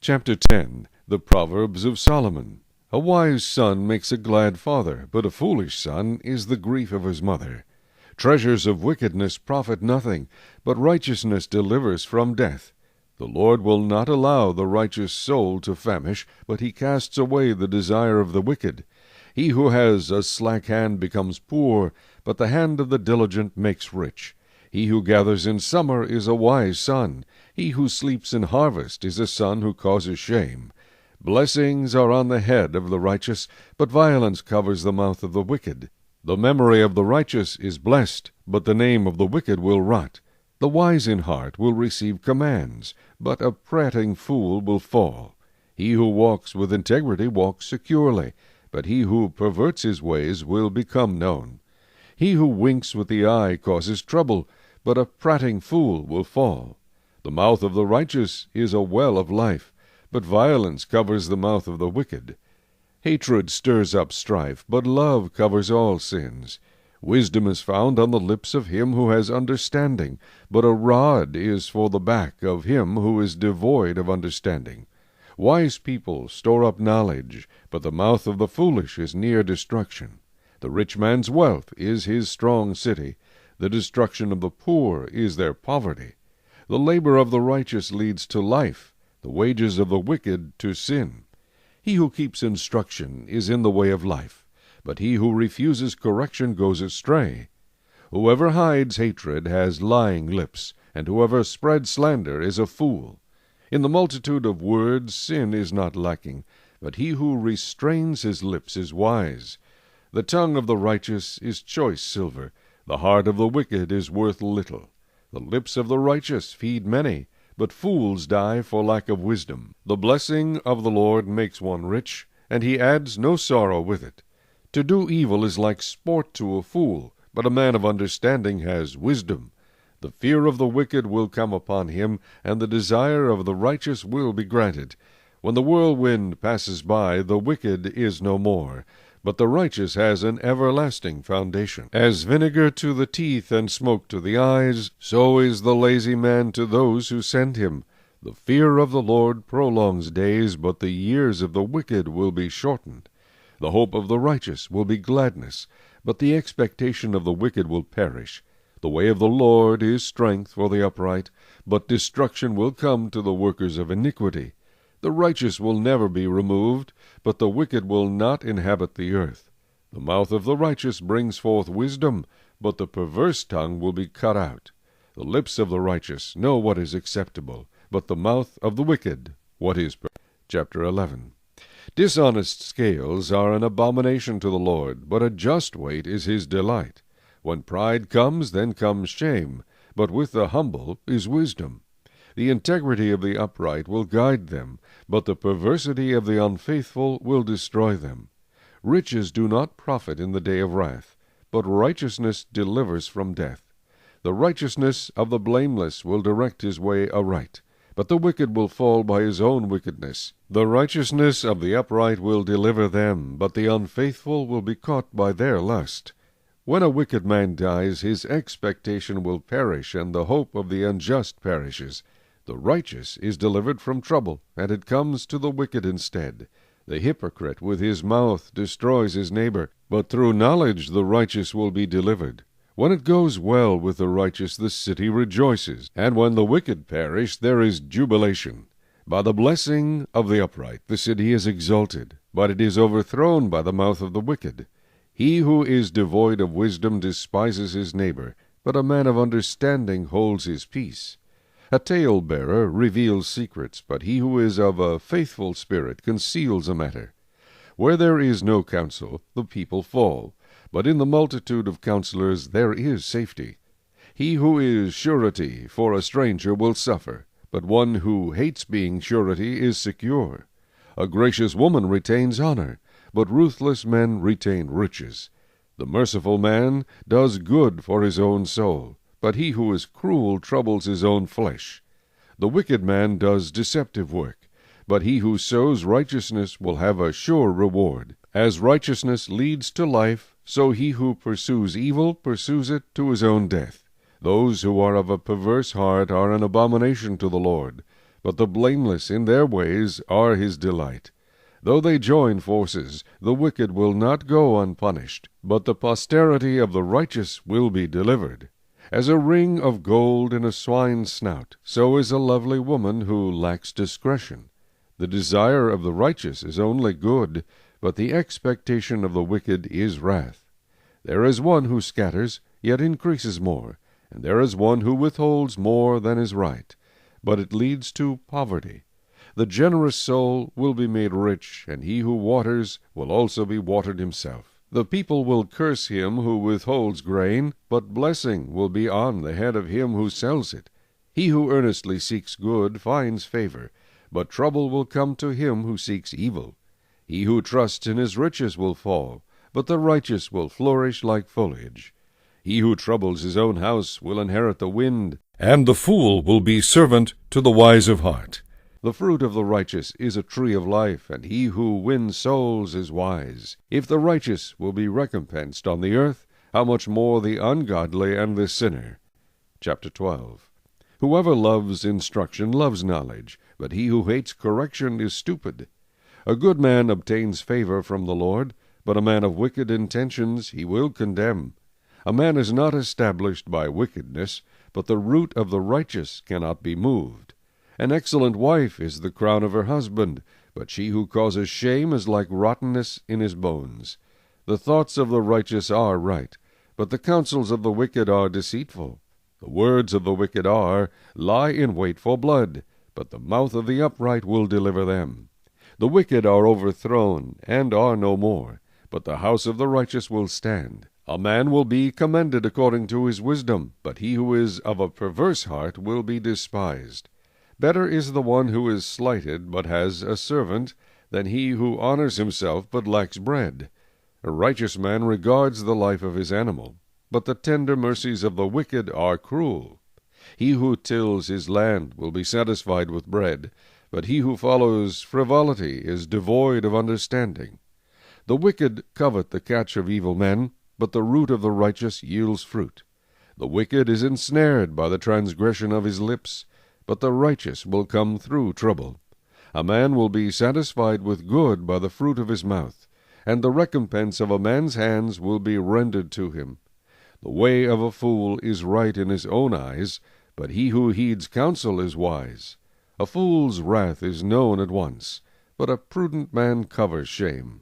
Chapter 10. The Proverbs of Solomon. A wise son makes a glad father, but a foolish son is the grief of his mother. Treasures of wickedness profit nothing, but righteousness delivers from death. The Lord will not allow the righteous soul to famish, but he casts away the desire of the wicked. He who has a slack hand becomes poor, but the hand of the diligent makes rich. He who gathers in summer is a wise son. He who sleeps in harvest is a son who causes shame. Blessings are on the head of the righteous, but violence covers the mouth of the wicked. The memory of the righteous is blessed, but the name of the wicked will rot. The wise in heart will receive commands, but a prating fool will fall. He who walks with integrity walks securely, but he who perverts his ways will become known. He who winks with the eye causes trouble, but a prating fool will fall. The mouth of the righteous is a well of life, but violence covers the mouth of the wicked. Hatred stirs up strife, but love covers all sins. Wisdom is found on the lips of him who has understanding, but a rod is for the back of him who is devoid of understanding. Wise people store up knowledge, but the mouth of the foolish is near destruction. The rich man's wealth is his strong city. The destruction of the poor is their poverty. The labor of the righteous leads to life, the wages of the wicked to sin. He who keeps instruction is in the way of life, but he who refuses correction goes astray. Whoever hides hatred has lying lips, and whoever spreads slander is a fool. In the multitude of words sin is not lacking, but he who restrains his lips is wise. The tongue of the righteous is choice silver, the heart of the wicked is worth little. The lips of the righteous feed many, but fools die for lack of wisdom. The blessing of the Lord makes one rich, and he adds no sorrow with it. To do evil is like sport to a fool, but a man of understanding has wisdom. The fear of the wicked will come upon him, and the desire of the righteous will be granted. When the whirlwind passes by, the wicked is no more, but the righteous has an everlasting foundation. As vinegar to the teeth and smoke to the eyes, so is the lazy man to those who send him. The fear of the Lord prolongs days, but the years of the wicked will be shortened. The hope of the righteous will be gladness, but the expectation of the wicked will perish. The way of the Lord is strength for the upright, but destruction will come to the workers of iniquity. The righteous will never be removed, but the wicked will not inhabit the earth. The mouth of the righteous brings forth wisdom, but the perverse tongue will be cut out. The lips of the righteous know what is acceptable, but the mouth of the wicked what is perverse. Chapter 11. Dishonest scales are an abomination to the Lord, but a just weight is his delight. When pride comes, then comes shame, but with the humble is wisdom. The integrity of the upright will guide them, but the perversity of the unfaithful will destroy them. Riches do not profit in the day of wrath, but righteousness delivers from death. The righteousness of the blameless will direct his way aright, but the wicked will fall by his own wickedness. The righteousness of the upright will deliver them, but the unfaithful will be caught by their lust. When a wicked man dies, his expectation will perish, and the hope of the unjust perishes. The righteous is delivered from trouble, and it comes to the wicked instead. The hypocrite with his mouth destroys his neighbor, but through knowledge the righteous will be delivered. When it goes well with the righteous, the city rejoices, and when the wicked perish, there is jubilation. By the blessing of the upright the city is exalted, but it is overthrown by the mouth of the wicked. He who is devoid of wisdom despises his neighbor, but a man of understanding holds his peace. A tale-bearer reveals secrets, but he who is of a faithful spirit conceals a matter. Where there is no counsel, the people fall, but in the multitude of counselors there is safety. He who is surety for a stranger will suffer, but one who hates being surety is secure. A gracious woman retains honor, but ruthless men retain riches. The merciful man does good for his own soul, but he who is cruel troubles his own flesh. The wicked man does deceptive work, but he who sows righteousness will have a sure reward. As righteousness leads to life, so he who pursues evil pursues it to his own death. Those who are of a perverse heart are an abomination to the Lord, but the blameless in their ways are his delight. Though they join forces, the wicked will not go unpunished, but the posterity of the righteous will be delivered. As a ring of gold in a swine's snout, so is a lovely woman who lacks discretion. The desire of the righteous is only good, but the expectation of the wicked is wrath. There is one who scatters, yet increases more, and there is one who withholds more than is right, but it leads to poverty. The generous soul will be made rich, and he who waters will also be watered himself. The people will curse him who withholds grain, but blessing will be on the head of him who sells it. He who earnestly seeks good finds favor, but trouble will come to him who seeks evil. He who trusts in his riches will fall, but the righteous will flourish like foliage. He who troubles his own house will inherit the wind, and the fool will be servant to the wise of heart. The fruit of the righteous is a tree of life, and he who wins souls is wise. If the righteous will be recompensed on the earth, how much more the ungodly and the sinner? Chapter 12. Whoever loves instruction loves knowledge, but he who hates correction is stupid. A good man obtains favor from the Lord, but a man of wicked intentions he will condemn. A man is not established by wickedness, but the root of the righteous cannot be moved. An excellent wife is the crown of her husband, but she who causes shame is like rottenness in his bones. The thoughts of the righteous are right, but the counsels of the wicked are deceitful. The words of the wicked lie in wait for blood, but the mouth of the upright will deliver them. The wicked are overthrown, and are no more, but the house of the righteous will stand. A man will be commended according to his wisdom, but he who is of a perverse heart will be despised. Better is the one who is slighted, but has a servant, than he who honors himself, but lacks bread. A righteous man regards the life of his animal, but the tender mercies of the wicked are cruel. He who tills his land will be satisfied with bread, but he who follows frivolity is devoid of understanding. The wicked covet the catch of evil men, but the root of the righteous yields fruit. The wicked is ensnared by the transgression of his lips, but the righteous will come through trouble. A man will be satisfied with good by the fruit of his mouth, and the recompense of a man's hands will be rendered to him. The way of a fool is right in his own eyes, but he who heeds counsel is wise. A fool's wrath is known at once, but a prudent man covers shame.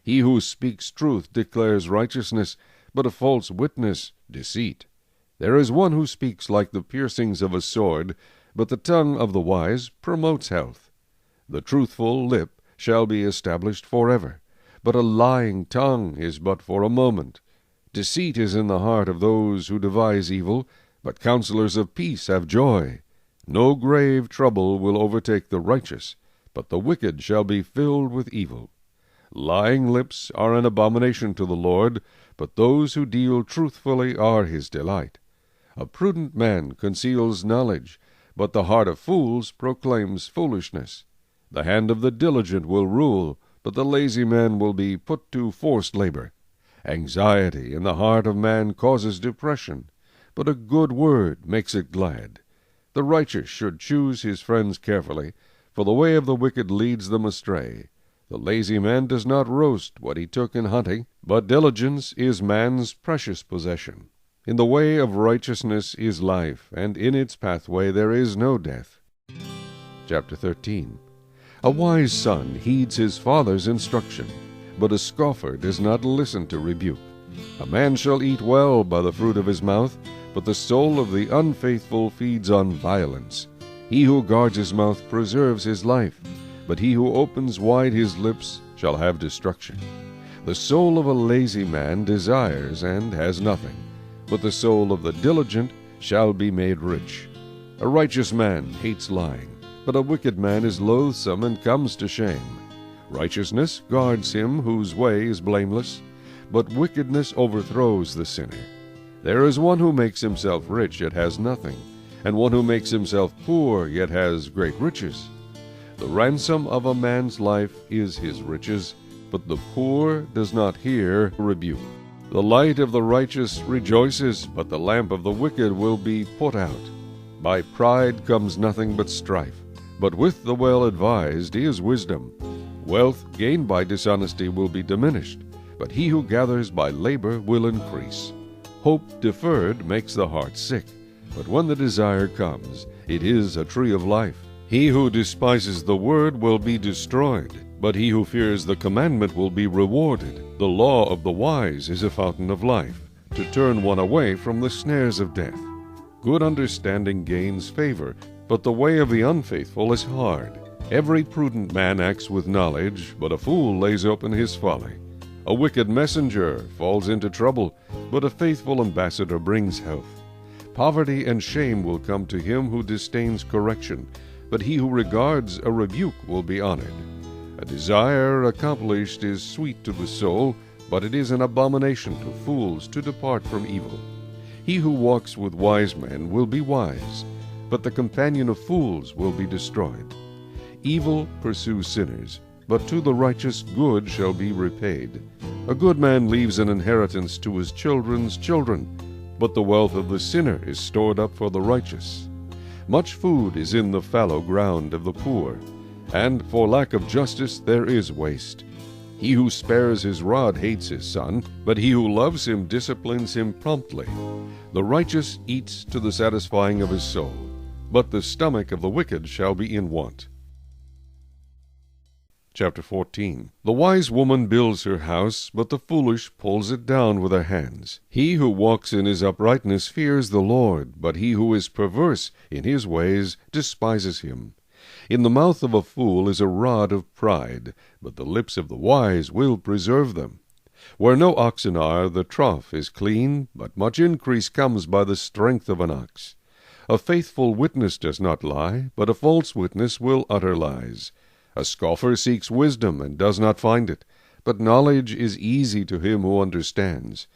He who speaks truth declares righteousness, but a false witness deceit. There is one who speaks like the piercings of a sword, but the tongue of the wise promotes health. The truthful lip shall be established forever, but a lying tongue is but for a moment. Deceit is in the heart of those who devise evil, but counselors of peace have joy. No grave trouble will overtake the righteous, but the wicked shall be filled with evil. Lying lips are an abomination to the Lord, but those who deal truthfully are his delight. A prudent man conceals knowledge, but the heart of fools proclaims foolishness. The hand of the diligent will rule, but the lazy man will be put to forced labor. Anxiety in the heart of man causes depression, but a good word makes it glad. The righteous should choose his friends carefully, for the way of the wicked leads them astray. The lazy man does not roast what he took in hunting, but diligence is man's precious possession. In the way of righteousness is life, and in its pathway there is no death. Chapter 13. A wise son heeds his father's instruction, but a scoffer does not listen to rebuke. A man shall eat well by the fruit of his mouth, but the soul of the unfaithful feeds on violence. He who guards his mouth preserves his life, but he who opens wide his lips shall have destruction. The soul of a lazy man desires and has nothing, but the soul of the diligent shall be made rich. A righteous man hates lying, but a wicked man is loathsome and comes to shame. Righteousness guards him whose way is blameless, but wickedness overthrows the sinner. There is one who makes himself rich yet has nothing, and one who makes himself poor yet has great riches. The ransom of a man's life is his riches, but the poor does not hear rebuke. The light of the righteous rejoices, but the lamp of the wicked will be put out. By pride comes nothing but strife, but with the well-advised is wisdom. Wealth gained by dishonesty will be diminished, but he who gathers by labor will increase. Hope deferred makes the heart sick, but when the desire comes, it is a tree of life. He who despises the word will be destroyed, but he who fears the commandment will be rewarded. The law of the wise is a fountain of life, to turn one away from the snares of death. Good understanding gains favor, but the way of the unfaithful is hard. Every prudent man acts with knowledge, but a fool lays open his folly. A wicked messenger falls into trouble, but a faithful ambassador brings health. Poverty and shame will come to him who disdains correction, but he who regards a rebuke will be honored. A desire accomplished is sweet to the soul, but it is an abomination to fools to depart from evil. He who walks with wise men will be wise, but the companion of fools will be destroyed. Evil pursues sinners, but to the righteous good shall be repaid. A good man leaves an inheritance to his children's children, but the wealth of the sinner is stored up for the righteous. Much food is in the fallow ground of the poor, and for lack of justice there is waste. He who spares his rod hates his son, but he who loves him disciplines him promptly. The righteous eats to the satisfying of his soul, but the stomach of the wicked shall be in want. Chapter 14. The wise woman builds her house, but the foolish pulls it down with her hands. He who walks in his uprightness fears the Lord, but he who is perverse in his ways despises him. In the mouth of a fool is a rod of pride, but the lips of the wise will preserve them. Where no oxen are, the trough is clean, but much increase comes by the strength of an ox. A faithful witness does not lie, but a false witness will utter lies. A scoffer seeks wisdom and does not find it, but knowledge is easy to him who understands.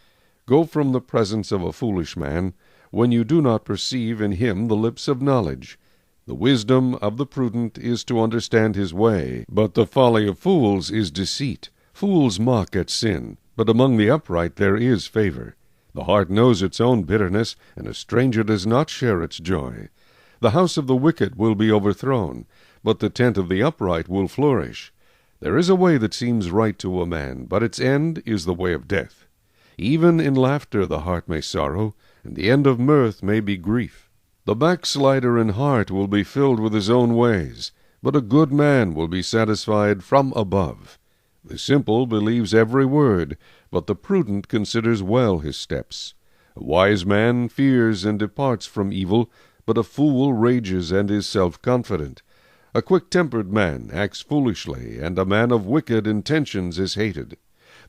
Go from the presence of a foolish man, when you do not perceive in him the lips of knowledge. The wisdom of the prudent is to understand his way, but the folly of fools is deceit. Fools mock at sin, but among the upright there is favor. The heart knows its own bitterness, and a stranger does not share its joy. The house of the wicked will be overthrown, but the tent of the upright will flourish. There is a way that seems right to a man, but its end is the way of death. Even in laughter the heart may sorrow, and the end of mirth may be grief. The backslider in heart will be filled with his own ways, but a good man will be satisfied from above. The simple believes every word, but the prudent considers well his steps. A wise man fears and departs from evil, but a fool rages and is self-confident. A quick-tempered man acts foolishly, and a man of wicked intentions is hated.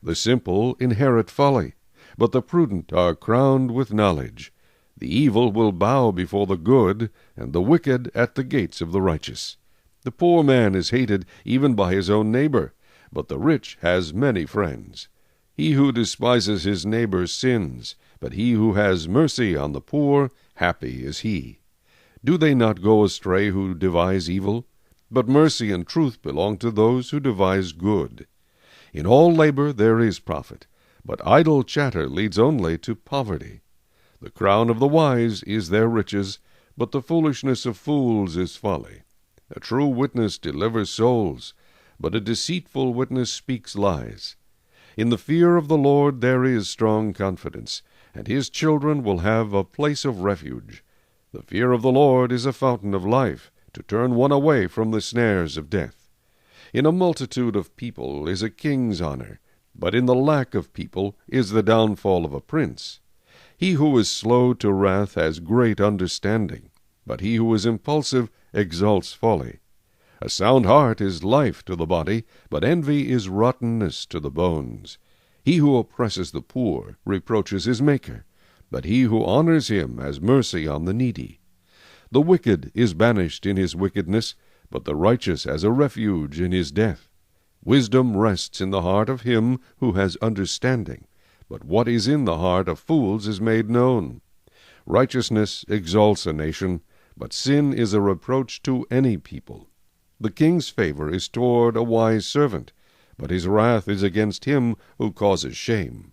The simple inherit folly, but the prudent are crowned with knowledge. The evil will bow before the good, and the wicked at the gates of the righteous. The poor man is hated even by his own neighbor, but the rich has many friends. He who despises his neighbor sins, but he who has mercy on the poor, happy is he. Do they not go astray who devise evil? But mercy and truth belong to those who devise good. In all labor there is profit, but idle chatter leads only to poverty. The crown of the wise is their riches, but the foolishness of fools is folly. A true witness delivers souls, but a deceitful witness speaks lies. In the fear of the Lord there is strong confidence, and his children will have a place of refuge. The fear of the Lord is a fountain of life, to turn one away from the snares of death. In a multitude of people is a king's honor, but in the lack of people is the downfall of a prince. He who is slow to wrath has great understanding, but he who is impulsive exalts folly. A sound heart is life to the body, but envy is rottenness to the bones. He who oppresses the poor reproaches his Maker, but he who honors him has mercy on the needy. The wicked is banished in his wickedness, but the righteous has a refuge in his death. Wisdom rests in the heart of him who has understanding, but what is in the heart of fools is made known. Righteousness exalts a nation, but sin is a reproach to any people. The king's favor is toward a wise servant, but his wrath is against him who causes shame.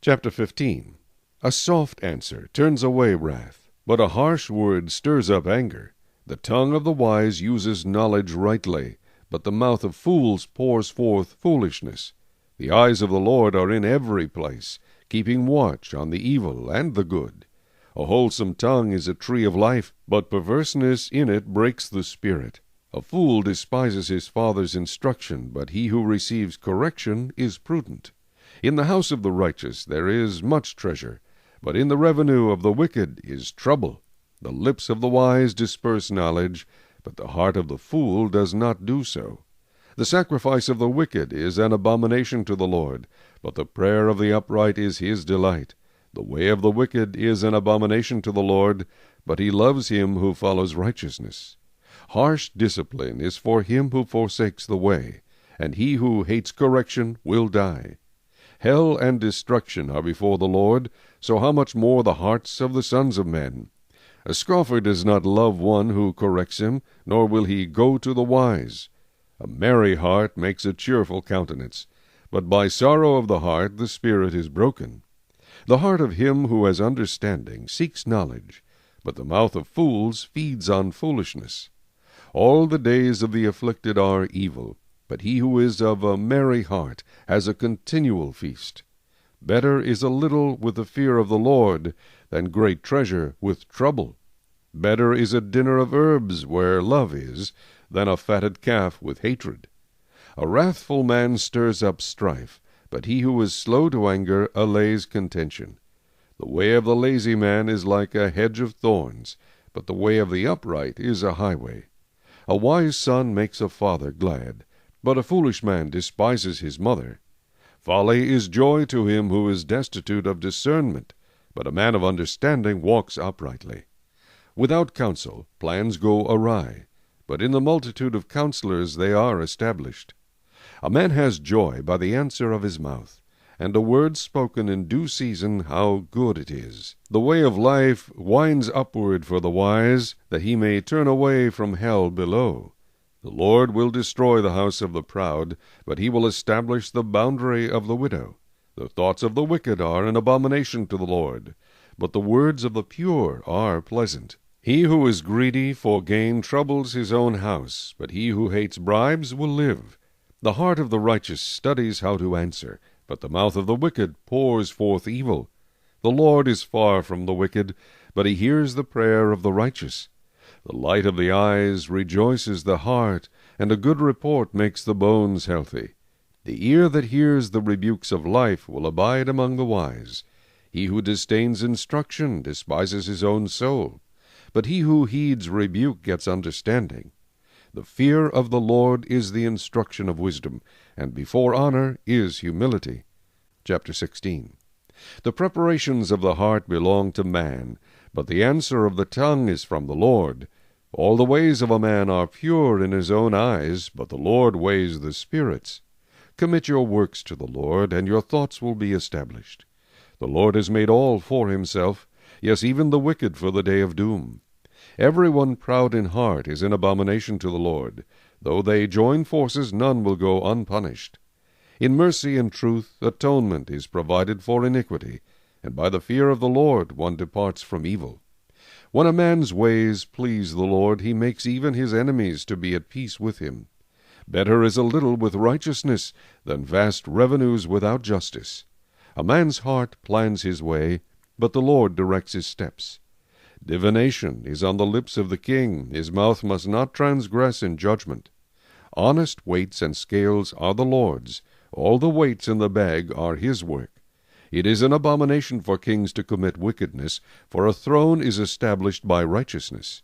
Chapter 15. A soft answer turns away wrath, but a harsh word stirs up anger. The tongue of the wise uses knowledge rightly, but the mouth of fools pours forth foolishness. The eyes of the Lord are in every place, keeping watch on the evil and the good. A wholesome tongue is a tree of life, but perverseness in it breaks the spirit. A fool despises his father's instruction, but he who receives correction is prudent. In the house of the righteous there is much treasure, but in the revenue of the wicked is trouble. The lips of the wise disperse knowledge, but the heart of the fool does not do so. The sacrifice of the wicked is an abomination to the Lord, but the prayer of the upright is his delight. The way of the wicked is an abomination to the Lord, but he loves him who follows righteousness. Harsh discipline is for him who forsakes the way, and he who hates correction will die. Hell and destruction are before the Lord, so how much more the hearts of the sons of men? A scoffer does not love one who corrects him, nor will he go to the wise. A merry heart makes a cheerful countenance, but by sorrow of the heart the spirit is broken. The heart of him who has understanding seeks knowledge, but the mouth of fools feeds on foolishness. All the days of the afflicted are evil, but he who is of a merry heart has a continual feast. Better is a little with the fear of the Lord than great treasure with trouble. Better is a dinner of herbs where love is than a fatted calf with hatred. A wrathful man stirs up strife, but he who is slow to anger allays contention. The way of the lazy man is like a hedge of thorns, but the way of the upright is a highway. A wise son makes a father glad, but a foolish man despises his mother. Folly is joy to him who is destitute of discernment, but a man of understanding walks uprightly. Without counsel plans go awry, but in the multitude of counselors they are established. A man has joy by the answer of his mouth, and a word spoken in due season how good it is. The way of life winds upward for the wise, that he may turn away from hell below. The Lord will destroy the house of the proud, but he will establish the boundary of the widow. The thoughts of the wicked are an abomination to the Lord, but the words of the pure are pleasant. He who is greedy for gain troubles his own house, but he who hates bribes will live. The heart of the righteous studies how to answer, but the mouth of the wicked pours forth evil. The Lord is far from the wicked, but he hears the prayer of the righteous. The light of the eyes rejoices the heart, and a good report makes the bones healthy. The ear that hears the rebukes of life will abide among the wise. He who disdains instruction despises his own soul, but he who heeds rebuke gets understanding. The fear of the Lord is the instruction of wisdom, and before honor is humility. Chapter 16. The preparations of the heart belong to man, but the answer of the tongue is from the Lord. All the ways of a man are pure in his own eyes, but the Lord weighs the spirits. Commit your works to the Lord, and your thoughts will be established. The Lord has made all for himself, yes, even the wicked for the day of doom. Every one proud in heart is an abomination to the Lord. Though they join forces, none will go unpunished. In mercy and truth atonement is provided for iniquity, and by the fear of the Lord one departs from evil. When a man's ways please the Lord, he makes even his enemies to be at peace with him. Better is a little with righteousness than vast revenues without justice. A man's heart plans his way, but the Lord directs his steps. Divination is on the lips of the king. His mouth must not transgress in judgment. Honest weights and scales are the Lord's. All the weights in the bag are his work. It is an abomination for kings to commit wickedness, for a throne is established by righteousness.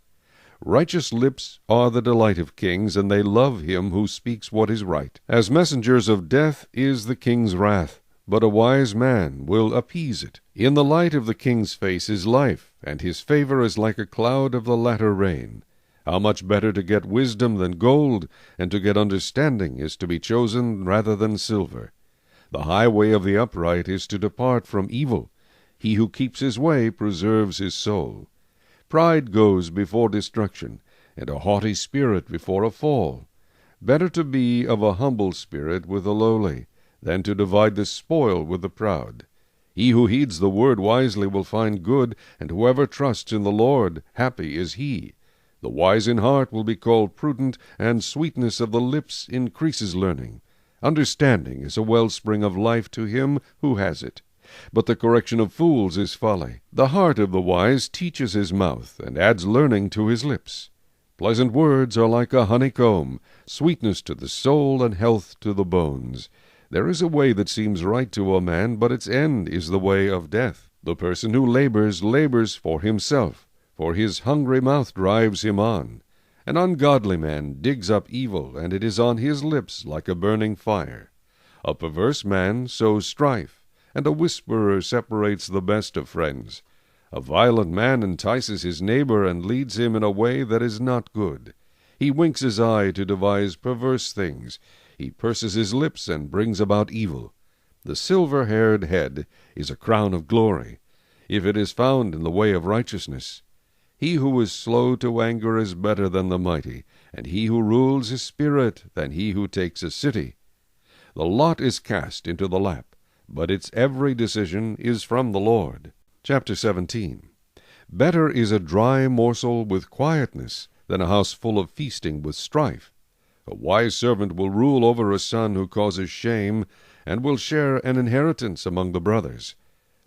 Righteous lips are the delight of kings, and they love him who speaks what is right. As messengers of death is the king's wrath, but a wise man will appease it. In the light of the king's face is life, and his favor is like a cloud of the latter rain. How much better to get wisdom than gold, and to get understanding is to be chosen rather than silver. The highway of the upright is to depart from evil. He who keeps his way preserves his soul. Pride goes before destruction, and a haughty spirit before a fall. Better to be of a humble spirit with the lowly, than to divide the spoil with the proud. He who heeds the word wisely will find good, and whoever trusts in the Lord, happy is he. The wise in heart will be called prudent, and sweetness of the lips increases learning. Understanding is a wellspring of life to him who has it. But the correction of fools is folly. The heart of the wise teaches his mouth, and adds learning to his lips. Pleasant words are like a honeycomb, sweetness to the soul and health to the bones. There is a way that seems right to a man, but its end is the way of death. The person who labors for himself, for his hungry mouth drives him on. An ungodly man digs up evil, and it is on his lips like a burning fire. A perverse man sows strife, and a whisperer separates the best of friends. A violent man entices his neighbor, and leads him in a way that is not good. He winks his eye to devise perverse things. He purses his lips, and brings about evil. The silver-haired head is a crown of glory, if it is found in the way of righteousness. He who is slow to anger is better than the mighty, and he who rules his spirit than he who takes a city. The lot is cast into the lap, but its every decision is from the Lord. Chapter 17. Better is a dry morsel with quietness than a house full of feasting with strife. A wise servant will rule over a son who causes shame, and will share an inheritance among the brothers.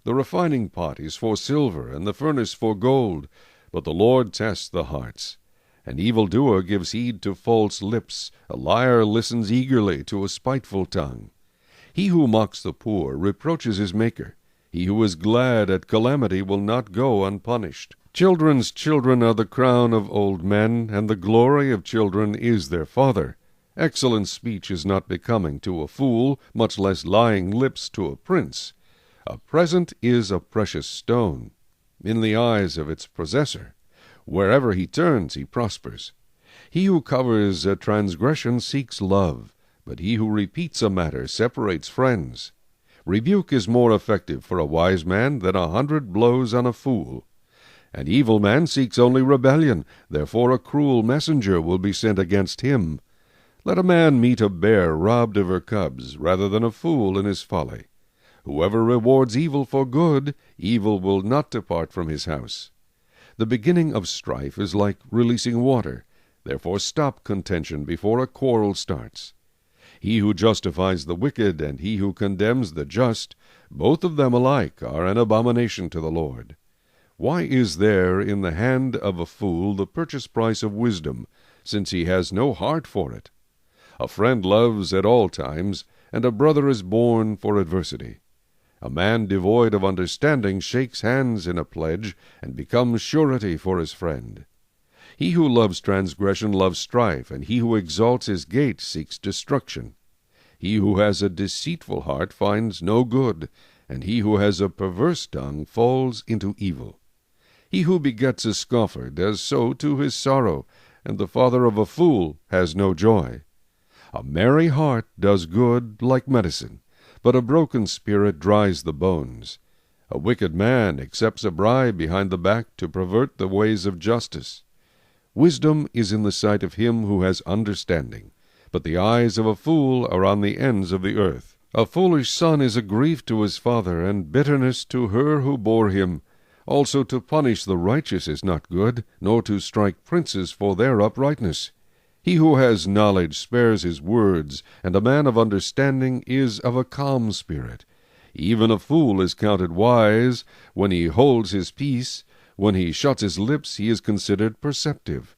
The refining pot is for silver, and the furnace for gold, but the Lord tests the hearts. An evildoer gives heed to false lips, a liar listens eagerly to a spiteful tongue. He who mocks the poor reproaches his Maker. He who is glad at calamity will not go unpunished. Children's children are the crown of old men, and the glory of children is their father. Excellent speech is not becoming to a fool, much less lying lips to a prince. A present is a precious stone in the eyes of its possessor. Wherever he turns, he prospers. He who covers a transgression seeks love, but he who repeats a matter separates friends. Rebuke is more effective for a wise man than 100 blows on a fool. An evil man seeks only rebellion, therefore a cruel messenger will be sent against him. Let a man meet a bear robbed of her cubs, rather than a fool in his folly. Whoever rewards evil for good, evil will not depart from his house. The beginning of strife is like releasing water, therefore stop contention before a quarrel starts. He who justifies the wicked and he who condemns the just, both of them alike are an abomination to the Lord. Why is there in the hand of a fool the purchase price of wisdom, since he has no heart for it? A friend loves at all times, and a brother is born for adversity. A man devoid of understanding shakes hands in a pledge, and becomes surety for his friend. He who loves transgression loves strife, and he who exalts his gate seeks destruction. He who has a deceitful heart finds no good, and he who has a perverse tongue falls into evil. He who begets a scoffer does so to his sorrow, and the father of a fool has no joy. A merry heart does good like medicine, but a broken spirit dries the bones. A wicked man accepts a bribe behind the back to pervert the ways of justice. Wisdom is in the sight of him who has understanding, but the eyes of a fool are on the ends of the earth. A foolish son is a grief to his father, and bitterness to her who bore him. Also to punish the righteous is not good, nor to strike princes for their uprightness. He who has knowledge spares his words, and a man of understanding is of a calm spirit. Even a fool is counted wise when he holds his peace. When he shuts his lips, he is considered perceptive.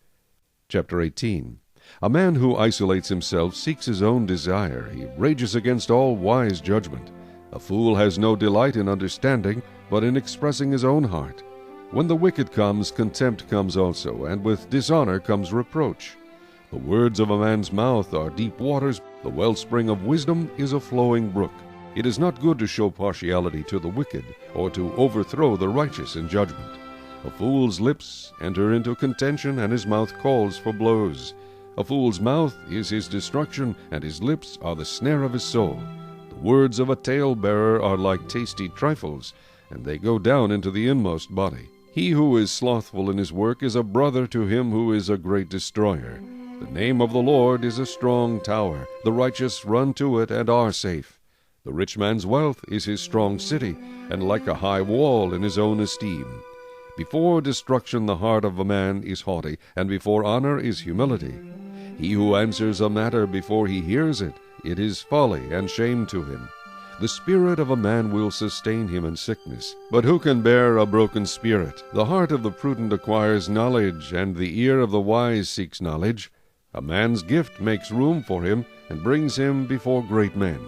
Chapter 18. A man who isolates himself seeks his own desire. He rages against all wise judgment. A fool has no delight in understanding, but in expressing his own heart. When the wicked comes, contempt comes also, and with dishonor comes reproach. The words of a man's mouth are deep waters. The wellspring of wisdom is a flowing brook. It is not good to show partiality to the wicked, or to overthrow the righteous in judgment. A fool's lips enter into contention, and his mouth calls for blows. A fool's mouth is his destruction, and his lips are the snare of his soul. The words of a talebearer are like tasty trifles, and they go down into the inmost body. He who is slothful in his work is a brother to him who is a great destroyer. The name of the Lord is a strong tower. The righteous run to it and are safe. The rich man's wealth is his strong city, and like a high wall in his own esteem. Before destruction the heart of a man is haughty, and before honor is humility. He who answers a matter before he hears it, it is folly and shame to him. The spirit of a man will sustain him in sickness, but who can bear a broken spirit? The heart of the prudent acquires knowledge, and the ear of the wise seeks knowledge. A man's gift makes room for him, and brings him before great men.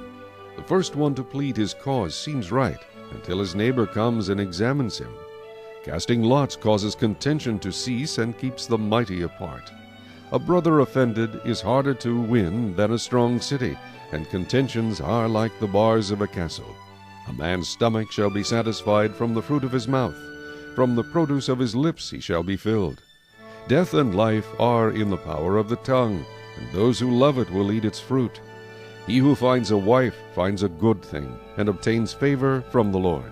The first one to plead his cause seems right, until his neighbor comes and examines him. Casting lots causes contention to cease, and keeps the mighty apart. A brother offended is harder to win than a strong city, and contentions are like the bars of a castle. A man's stomach shall be satisfied from the fruit of his mouth. From the produce of his lips he shall be filled. Death and life are in the power of the tongue, and those who love it will eat its fruit. He who finds a wife finds a good thing, and obtains favor from the Lord.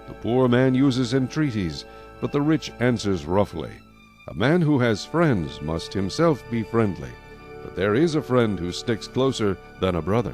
The poor man uses entreaties, but the rich answers roughly. A man who has friends must himself be friendly, but there is a friend who sticks closer than a brother.